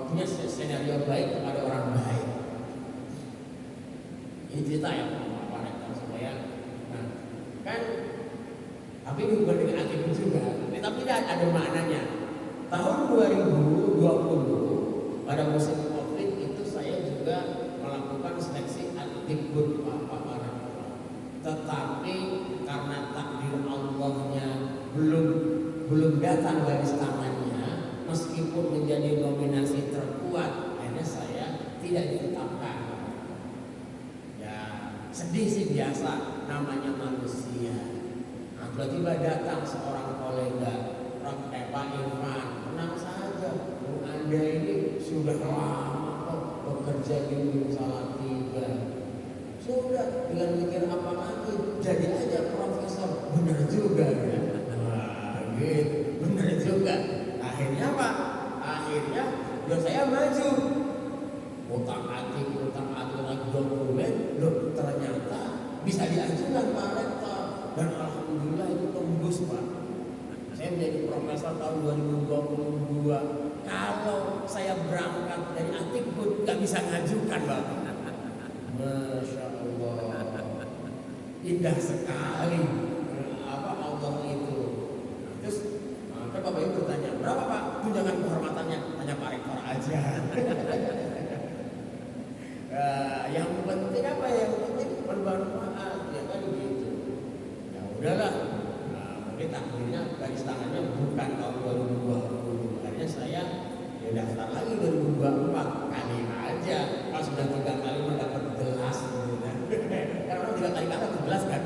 punya skenario baik kepada orang baik. Ini cerita ya Pak Rektor supaya, nah kan, tapi ini bukan dengan akibat juga, tapi ada maknanya. Tahun 2020 pada musim COVID itu saya juga melakukan seleksi Atikbud Pak Rektor. Tetapi karena takdir Allahnya belum datang garis tangannya, meskipun menjadi nominasi terkuat, akhirnya saya tidak ditetapkan. Ya sedih sih, biasa, namanya manusia. Nah, tiba-tiba datang seorang kolega, Pak Irfan, tenang saja, Anda ini sudah lama kok bekerja di Unit Salatiga. Sudah, dengan mikir apa lagi, jadi aja profesor. Benar juga ya. Wah, gitu, benar juga. Akhirnya apa? Akhirnya ya saya maju. Utak-atik dokumen, loh ternyata bisa diajukan Pak Rektor. Dan alhamdulillah itu tembus Pak. Saya menjadi profesor tahun 2022. Kalau saya berangkat dari Atikbud nggak bisa ngajukan Bapak. Masya Allah, indah sekali apa Allah itu. Terus kan Bapak Ibu bertanya, berapa Pak tunjangan kehormatannya? Tanya Pak Rektor aja. Yang penting apa? Yang penting bermanfaat, ya kan gitu. Ya udahlah. Mungkin takdirnya garis tangannya bukan tahun 2020. Akhirnya saya ya daftar lagi 2024 kali aja. Pas sudah 3 kali mendapat gelas gitu kan. Karena orang 3 kali kalah gelas kan.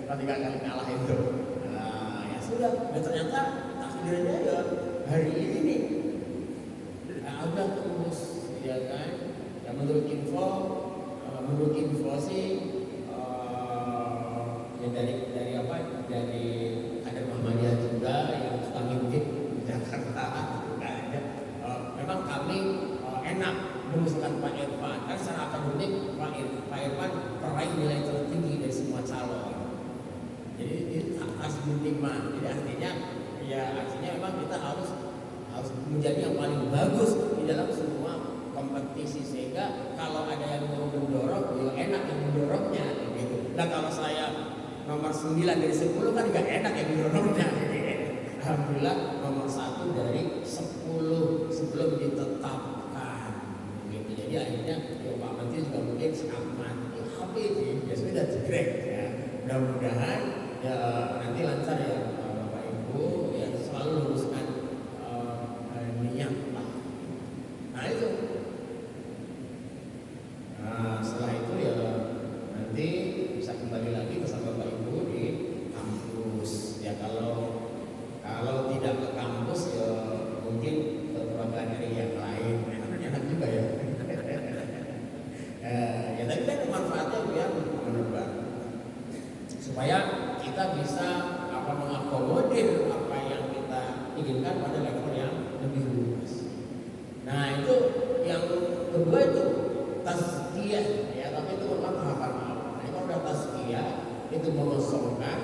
Kalau 3 kali kalah itu. Nah, ya sudah. Dan ternyata takdirnya ya hari ini nih. Nah, udah tembus ya kan. Ya menurut info sih ya dari apa? Dari ada Muhammadiyah juga yang suka ngintip di Jakarta. Memang kami enak mengusulkan Pak Irfan, kan secara akademik Pak Irfan peraih nilai tertinggi dari semua calon. Jadi ini harus diterima. Jadi artinya memang kita harus menjadi yang paling bagus di dalam semua kompetisi, sehingga kalau ada yang mau mendorong, ya enak yang mendorongnya gitu. Nah kalau saya nomor 9 dari 10 kan nggak enak yang mendorongnya. Alhamdulillah nomor 1 dari 10 sebelum ditetapkan gitu. Jadi akhirnya ya Pak Menteri juga mungkin sangat mati HP ya sudah jegrek ya. Mudah-mudahan ya nanti lancar ya Bapak Ibu ya, selalu luruskan niat lah. Nah itu. Nah setelah itu ya nanti bisa kembali lagi bersama Bapak Ibu di kampus ya. Kalau tidak ke kampus ya mungkin ke program dari yang lain, enak juga ya. Ya tapi kan manfaatnya biar menebar supaya kita bisa mengakomodir apa yang kita inginkan pada level yang lebih luas. Nah itu yang kedua itu tazkiyah ya, tapi itu memang tahapan awal. Nah itu udah tazkiyah itu mengosongkan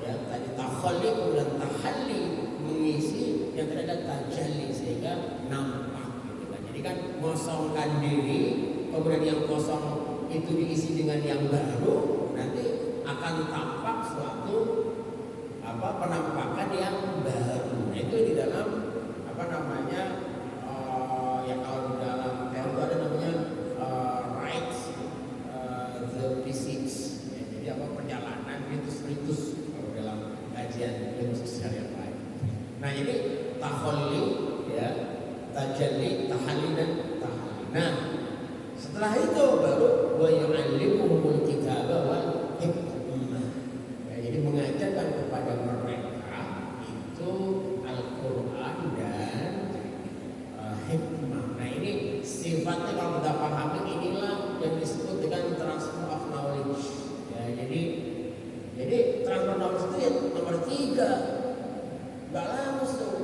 ya, tadi takhalli dan tahalli, mengisi yang tidak ada tajalli sehingga nampak gitu kan. Jadi kan mengosongkan diri, kemudian yang kosong itu diisi dengan yang baru, nanti akan tampak suatu penampakan yang baru. Nah, itu di dalam ya kalau di dalam teori itu ada namanya right the physics ya, jadi perjalanan ritus kalau dalam kajian ilmu sosial yang lain. Nah ini takhalli ya, tajalli, tahalli dan tahalli. Nah setelah itu baru wa yu'allimuhumul kitaba wal hikmah. Ya, jadi mengajarkan kepada mereka itu Al-Quran dan hikmah. Nah ini sifatnya kalau kita pahami, inilah yang disebut dengan transfer of knowledge. Ya, jadi transfer knowledge itu yang nomor 3, nggak langsung.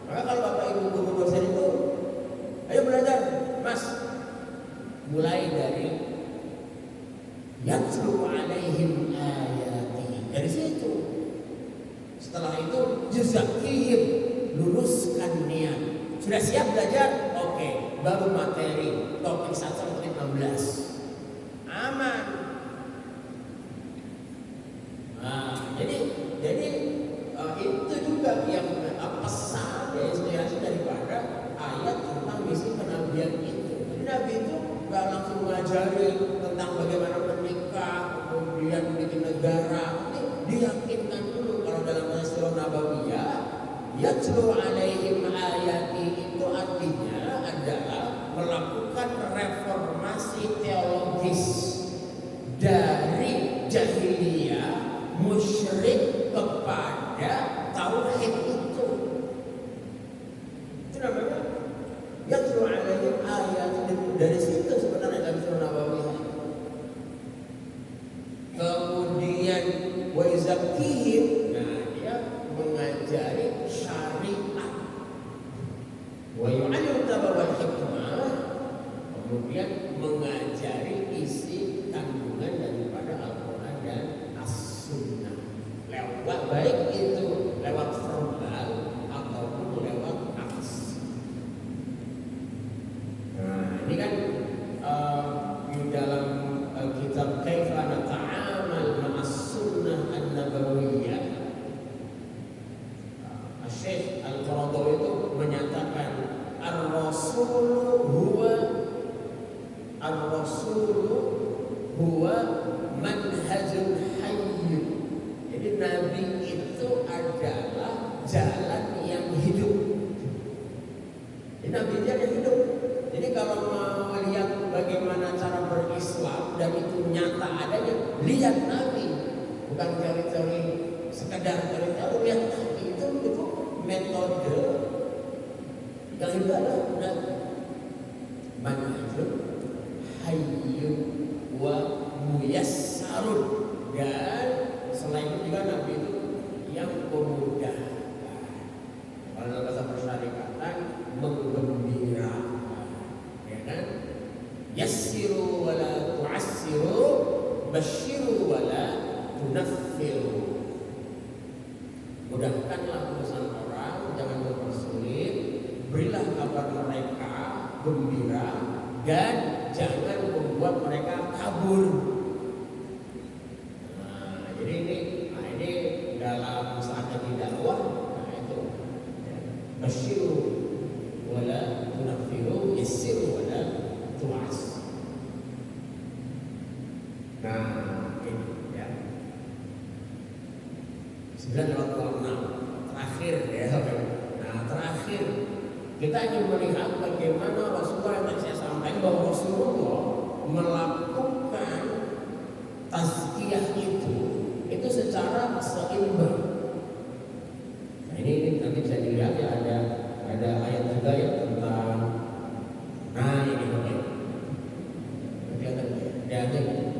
Maka kalau Bapak Ibu guru dosen itu, ayo belajar, Mas. Mulai dari yatlu alaihim ayati, dari situ. Setelah itu juzakihim, lurus Sudah siap belajar? Oke, baru materi topik 1 sampai 16. Aman. Nah, jadi itu juga yang pesan ya, inspirasi daripada ayat tentang misi kenabian itu. Jadi Nabi itu nggak langsung mengajari tentang bagaimana menikah, kemudian bikin negara. Ini diyakinkan dulu kalau dalam Nasrul Nabawiyah, yatlu alaihim ayati itu artinya adalah melakukan reformasi teologis dari jahiliyah musyrik kepada tauhid itu. Itu namanya yatlu alaihim ayati. Dari situ sebenarnya dalam Surah Nabawiyah. Kemudian wa yuzakkihim, nah dia mengajari syariat. Wa yu'allimu wal hikmah, kemudian mengajari isi kandungan daripada Al-Quran dan As-Sunnah. Lewat baik itu lewat verbal ataupun lewat aksi. Nah, ini kan di dalam kitab Kaifa Nata'amal Ma'as Sunnah An-Nabawiyah, Syekh Al-Qaradawi itu menyatakan Ar-Rasulu huwa manhajul hayy. Jadi Nabi itu adalah jalan yang hidup. Jadi Nabi itu yang hidup. Jadi kalau mau melihat bagaimana cara berislam dan itu nyata adanya, lihat Nabi. Bukan teori-teori, sekedar teori-teori, lihat Nabi itu metode yang itu adalah Nabi. Manhajul hayy wa muyassarun, dan selain itu juga Nabi itu yang pemuda. Kalau dalam bahasa persyarikatan menggembirakan, ya kan? Yassiru wa la tu'assiru, basyiru wa la tunaffiru. Mudahkanlah urusan orang, jangan mempersulit. Berilah kabar mereka gembira dan jangan membuat mereka kabur. Nah, jadi ini dalam saat lagi dakwah, nah itu basyiru wala tunaffiru, yassiru wala tu'as. Nah, ini ya. 9:26 terakhir ya. Nah, terakhir kita ingin melihat bagaimana Rasulullah, yang tadi saya sampaikan bahwa Rasulullah melakukan tazkiyah itu secara seimbang. Nah, ini nanti bisa dilihat ya, ada ayat juga ya tentang, nah ini oke.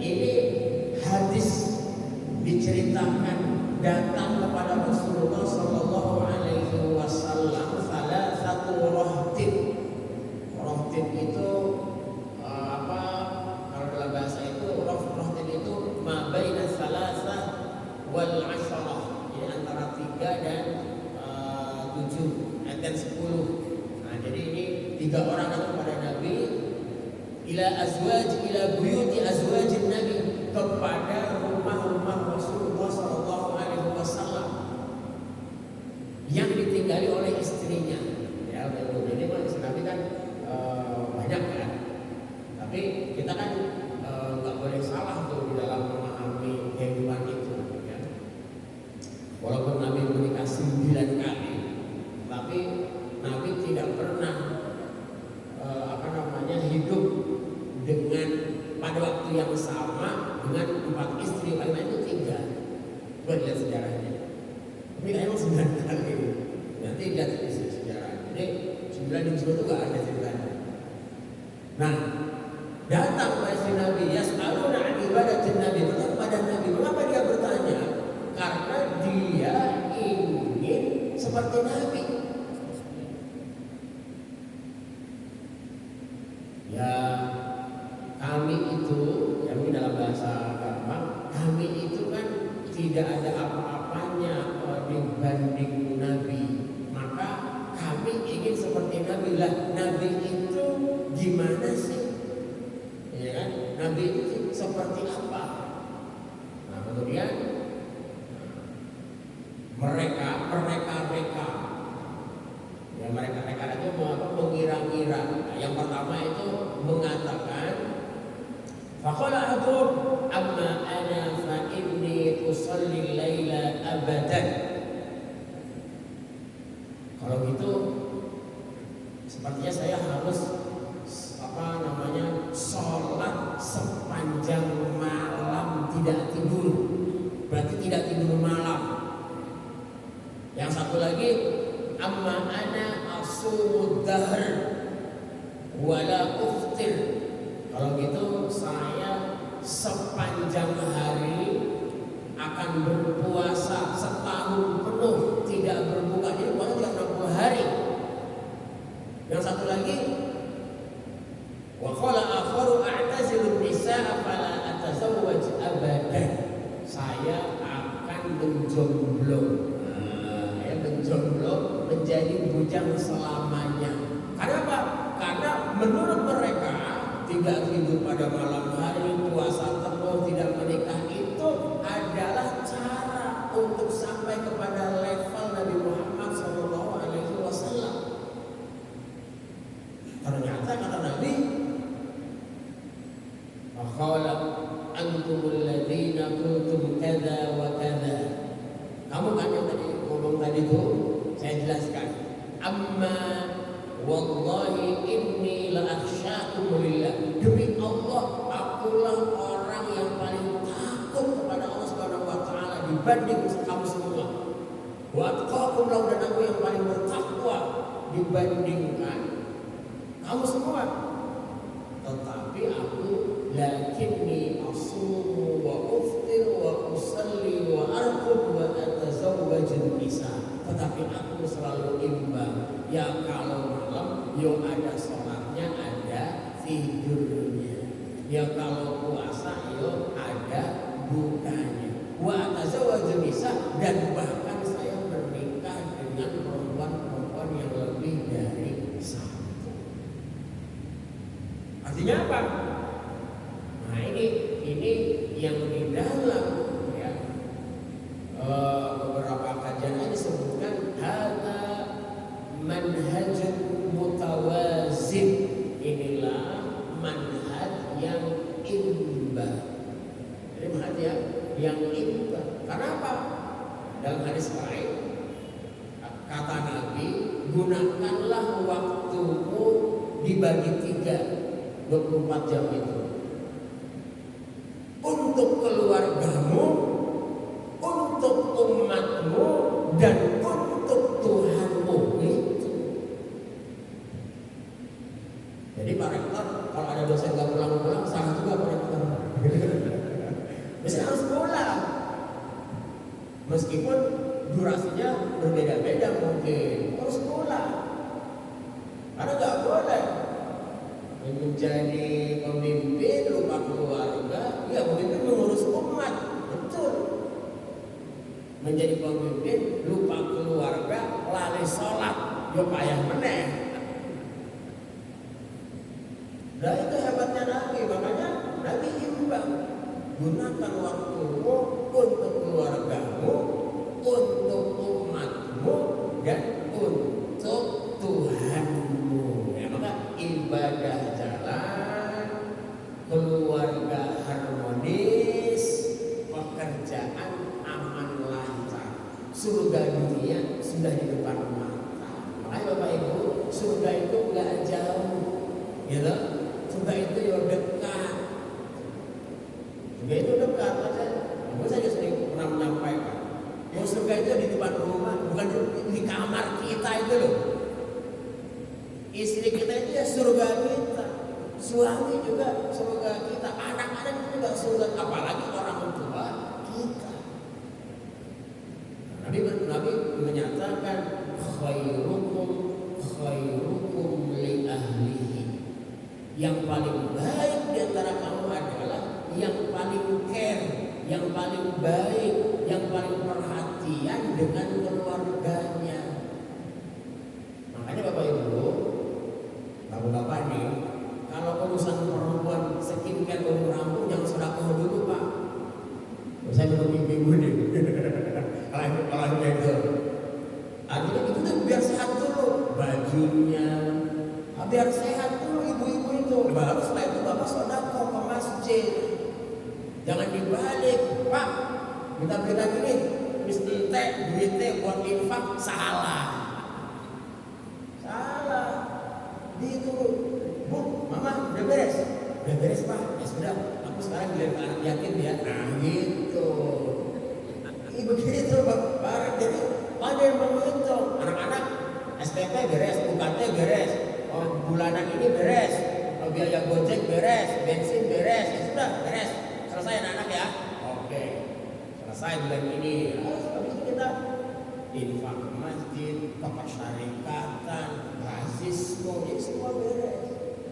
Ini hadis diceritakan datang kepada Rasulullah Sallallahu Alaihi Wasallam salah satu rohtin. Rohtin itu apa? Kalau dalam bahasa itu rohtin itu ma baina salasah wal asyarah, jadi antara 3 dan 7 dan 10. Nah, jadi ini 3 orang datang kepada Nabi, ila buyuti azwajin Nabi, kepada rumah-rumah Rasulullah Sallallahu Alaihi Wasallam yang ditinggali oleh istrinya. Ya, betul. Jadi Nabi kan banyak ya, tapi kita kan nggak boleh salah tuh di dalam memahami kehidupan itu. Ya. Walaupun Nabi menikah 9 kali, tapi Nabi tidak pernah hidup dengan pada waktu yang sama dengan 4 istri, paling banyak itu 3. Buat lihat sejarahnya. Tapi emang 9 kali. Nanti lihat sejarah. Jadi 9 di situ nggak ada ceritanya. Nah, datang istri Nabi, yas'aluna an ibadatin Nabi, bertanya pada Nabi. Mengapa dia bertanya? Karena dia ingin seperti Nabi. Ya, kami itu, yang dalam bahasa agama, kami itu kan tidak ada apa-apanya dibanding Nabi. Maka kami ingin seperti Nabi. Nabi lah. Nabi itu gimana sih? Ya kan? Nabi itu seperti apa? Nah, kemudian mereka itu mengira-ngira. Nah, yang pertama itu mengatakan faqala adur amma ana fa inni usalli laila abadan. Kalau gitu sepertinya saya harus sholat sepanjang malam tidak tidur. Berarti tidak tidur malam. Yang satu lagi amma ana asumud dahr wala uftir. Kalau gitu saya sepanjang hari akan berpuasa setahun penuh tidak berbuka. Jadi puasa 30 hari. Yang satu lagi wa qala akharu a'tazilu nisaa fala atazawwaj abadan. Saya akan menjomblo. Menjomblo menjadi bujang selamanya. Kenapa? Karena menurut mereka tidak tidur pada malam hari, puasa penuh, tidak menikah itu adalah cara untuk sampai kepada level Nabi Muhammad SAW. Ternyata kata Nabi, "Qala antumul ladzina kuntum kadza wa kadza." Kamu kan yang tadi ngomong tadi itu, saya jelaskan. Amma wallahi inni la akhsyakum lillah. Demi Allah, akulah orang yang paling takut kepada Allah Subhanahu wa taala dibanding kamu semua. Wa atqakum lahu, dan aku yang paling bertakwa dibandingkan kamu semua. Tetapi aku lakinni asumu wa uftir wa usalli wa arqud wa atazawwajun nisa. Tetapi aku selalu imbang. Ya kalau malam yo ada sholatnya, ada tidurnya. Ya kalau puasa yo ada bukanya. Wa atazawwajun nisa, dan bahkan saya menikah dengan perempuan-perempuan yang lebih dari satu. Artinya apa? Nah ini yang di dalam ya, beberapa kajian ini disebutkan hada manhajun mutawazin. Inilah manhaj yang imbang. Jadi manhaj yang imbang. Karena apa? Dalam hadis lain kata Nabi, gunakanlah waktumu dibagi 3, 24 jam itu untuk keluargamu, untuk umatmu, dan untuk Tuhanmu. Itu. Jadi Pak Rektor, kalau ada dosen nggak pulang-pulang, salah juga Pak Rektor. Bisa harus pulang, meskipun durasinya berbeda-beda mungkin, harus pulang. Karena nggak boleh menjadi pemimpin lupa keluarga. Ya, pemimpin mengurus umat, betul. Menjadi pemimpin lupa keluarga, lali sholat, yo payah meneh. Nah itu hebatnya Nabi. Makanya Nabi imbang. Gunakan waktumu untuk keluargamu, untuk umatmu, dan untuk Tuhanmu. Ya, maka ibadah jalan, keluarga harmonis, pekerjaan aman lancar, surga dunia sudah di depan mata. Makanya Bapak Ibu, surga itu nggak jauh, gitu. Surga itu yang dekat. Surga itu dekat aja. Gue saja sering pernah menyampaikan, yang surga itu di depan rumah, bukan di kamar kita itu loh. Istri kita itu ya surga kita, suami juga surga kita, anak-anak itu juga surga, apalagi orang tua kita. Nabi menyatakan khairukum li ahlihi. Yang paling baik di antara kamu adalah yang paling care, yang paling baik, yang paling perhatian dengan keluarganya. Makanya Bapak Ibu, biar sehat dulu ibu-ibu itu. Baru setelah itu bapak sedekah ke masjid. Jangan dibalik, Pak. Minta berikan ini, mesti duitnya buat infak, salah. Itu, Bu, Mama udah beres? Udah beres Pak, ya sudah. Aku sekarang bilang ke anak yatim ya. Nah gitu. Begitu Pak. Jadi ada yang menghitung. Anak-anak SPP beres, UKT beres, bulanan ini beres, biaya gojek beres, bensin beres, ya sudah beres. Selesai anak-anak ya. Oke. Selesai bulan ini. Habis itu kita infak ke masjid, ke persyarikatan, rasisme, jadi semua beres.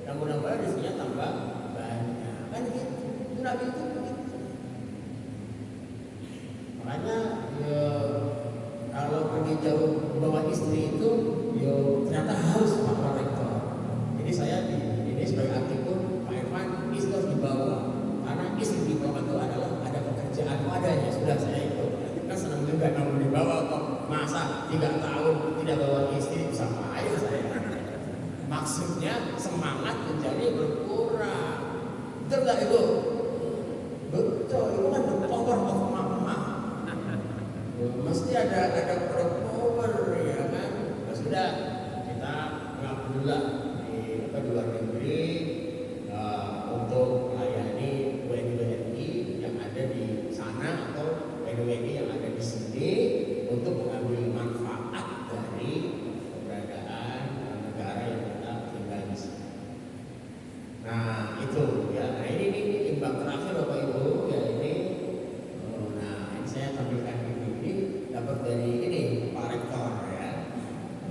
Dan mudah-mudahan rezekinya tambah banyak. Kan gitu. Itu Nabi itu begitu. Makanya ya, kalau pergi jauh bawa istri itu, ya ternyata harus Pak Rektor. Jadi saya di ini sebagai aktif pun Pak Irfan istri harus dibawa. Karena istri dibawa itu adalah ada pekerjaan adanya. Sudah saya ikut. Kan senang juga kalau dibawa kok. Masa 3 tahun tidak bawa istri sama ayah saya. Maksudnya semangat menjadi berkurang. Betul nggak itu? Betul, itu kan the power of mama. Mesti ada power ya kan. Nah, sudah kita alhamdulillah di luar negeri untuk melayani WNI yang ada di sana atau WNI yang ada di sini untuk mengambil manfaat dari keberadaan negara yang kita tinggal di sini. Nah itu ya. Nah ini imbang terakhir Bapak Ibu ya ini. Nah ini saya tampilkan ini dapat dari ini Pak Rektor ya.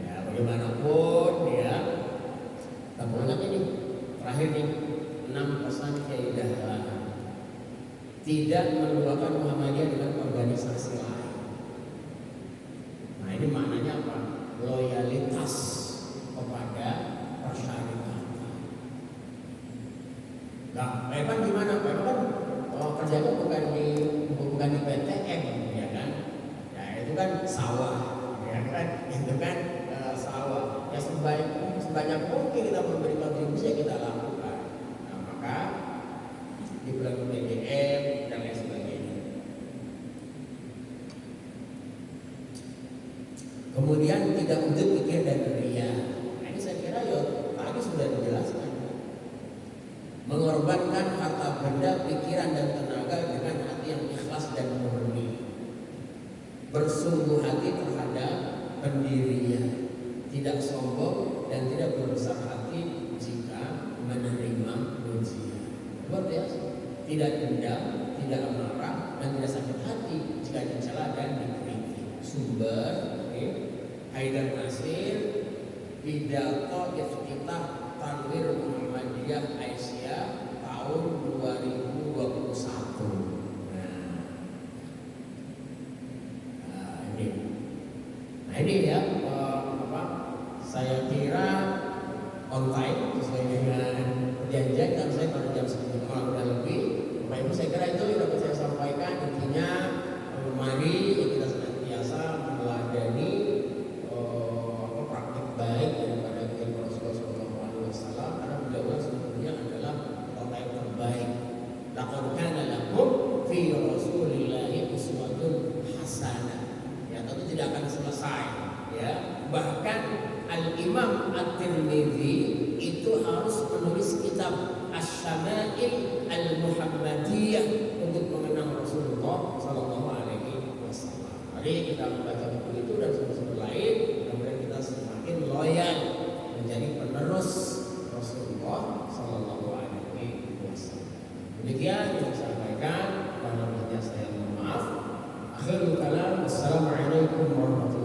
Ya bagaimanapun ya. Tabungan ini terakhir nih 6 pesan Kiai Dahlan. Tidak melupakan Muhammadiyah dengan organisasi lain. Nah ini maknanya apa? Loyalitas kepada persyarikatan. Nah, Pak Evan gimana? Pak Evan kerjanya bukan di PTM, ya kan? Ya itu kan sawah, ya kan? Itu kan sawah. Ya sebanyak mungkin kita memberi kontribusi yang kita lakukan. Nah maka di bulan PDM dan lain sebagainya. Kemudian tidak untuk pikir dan ria. Nah, ini saya kira ya tadi sudah dijelaskan. Mengorbankan harta benda, pikiran dan tenaga dengan hati yang ikhlas dan murni. Bersungguh hati terhadap pendirian, tidak sombong dan tidak berbesar hati jika menerima ujian. Luar biasa. Tidak dendam, tidak amarah dan tidak sakit hati jika dicela dan dikritik. Sumber Haidar Nasir, pidato iftitah Tanwir Muhammadiyah Aisyah tahun 2021. Nah ini ya saya kira on time sesuai dengan perjanjian dan saya pada jam 10 malam udah lebih. Bapak Ibu saya kira itu yang dapat saya sampaikan. Intinya mari kita senantiasa meneladani praktik baik daripada Rasulullah SAW karena beliau sebetulnya adalah kota yang terbaik. Laqad kana lakum fi Rasulillahi uswatun hasanah. Ya tentu tidak akan selesai. Ya bahkan Al-Imam At-Tirmidzi itu harus menulis kitab Asy-Syama'il Al-Muhammadiyah untuk mengenang Rasulullah Sallallahu Alaihi Wasallam. Mari kita membaca buku itu dan sumber-sumber lain, kemudian kita semakin loyal menjadi penerus Rasulullah Sallallahu Alaihi Wasallam. Demikian yang saya sampaikan. Kurang lebihnya saya mohon maaf. Akhirul kalam. Wassalamualaikum warahmatullahi wabarakatuh.